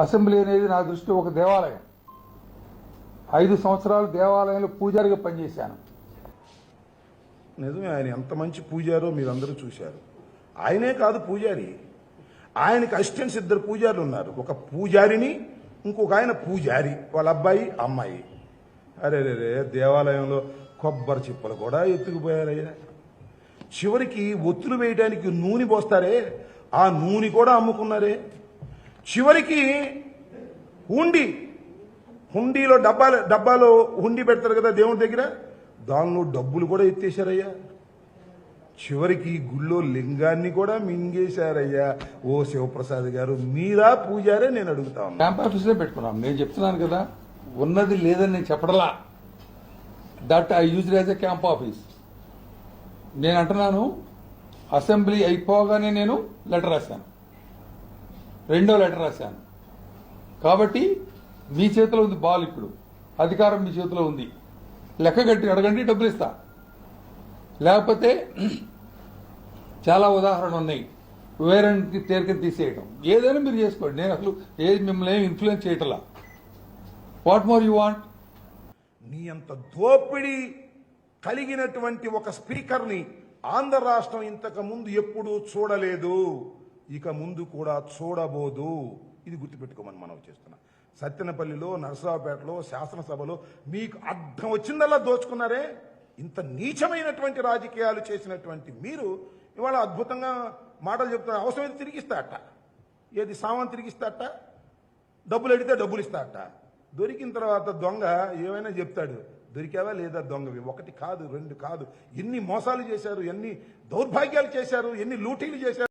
Assembly అనేది నా దృష్టిలో ఒక దేవాలయం. 5 సంవత్సరాలు దేవాలయంలో పూజారిగా పనిచేశాను. నిజమే, ఆయన ఎంత మంచి పూజారో మీరందరూ చూశారు. ఆయనే కాదు పూజారి, ఆయనకి అసిస్టెంట్స్ 2 పూజారులు ఉన్నారు. ఒక పూజారిని, ఇంకొక ఆయన పూజారి, వాళ్ళ అబ్బాయి అమ్మాయి. అరే రే, దేవాలయంలో కొబ్బరి చిప్పలు కూడా ఎత్తుకుపోయారయ్యా. చివరికి ఒత్తులు వేయడానికి నూనె పోస్తారే, ఆ నూనె కూడా అమ్ముకున్నారే. చివరికి హుండీలో డబ్బాలో హుండీ పెడతారు కదా దేవుడి దగ్గర, దానిలో డబ్బులు కూడా ఎత్తేశారయ్యా. చివరికి గుళ్ళో లింగాన్ని కూడా మింగేశారయ్యా. ఓ శివప్రసాద్ గారు, మీరా పూజారే? నేను అడుగుతా ఉన్నా. క్యాంప్ ఆఫీస్లో పెట్టుకున్నాం. నేను చెప్తున్నాను కదా, ఉన్నది లేదని నేను చెప్పడలా. That I use as a camp office. నేను అంటున్నాను, అసెంబ్లీ అయిపోగానే నేను లెటర్ రాశాను, 2వ లెటర్ రాశాను. కాబట్టి మీ చేతిలో ఉంది బాల్. ఇప్పుడు అధికారం మీ చేతిలో ఉంది. లెక్క కట్టి అడగండి, డబ్బులు ఇస్తా. లేకపోతే చాలా ఉదాహరణలు ఉన్నాయి, వేరే తేరికని తీసేయడం. ఏదైనా మీరు చేసుకోండి, నేను అసలు ఏది మిమ్మల్ని ఏమి ఇన్ఫ్లుయెన్స్ చేయటలా. What more you want? నీ అంత దోపిడీ కలిగినటువంటి ఒక స్పీకర్ని ఆంధ్ర రాష్ట్రం ఇంతకు ముందు ఎప్పుడూ చూడలేదు, ఇక ముందు కూడా చూడబోదు. ఇది గుర్తుపెట్టుకోమని మనం చేస్తున్నాం. సత్తెనపల్లిలో, నరసరావుపేటలో, శాసనసభలో మీకు అర్థం వచ్చిందల్లా దోచుకున్నారే. ఇంత నీచమైనటువంటి రాజకీయాలు చేసినటువంటి మీరు ఇవాళ అద్భుతంగా మాటలు చెప్తున్నారు. అవసరమైతే తిరిగిస్తాట, ఏది సామాన్ తిరిగిస్తాట, డబ్బులు అడిగితే డబ్బులు ఇస్తాట. దొరికిన తర్వాత దొంగ ఏమైనా చెప్తాడు. దొరికావా లేదా దొంగవి? 1 కాదు 2 కాదు, ఎన్ని మోసాలు చేశారు, ఎన్ని దౌర్భాగ్యాలు చేశారు, ఎన్ని లూటీలు చేశారు.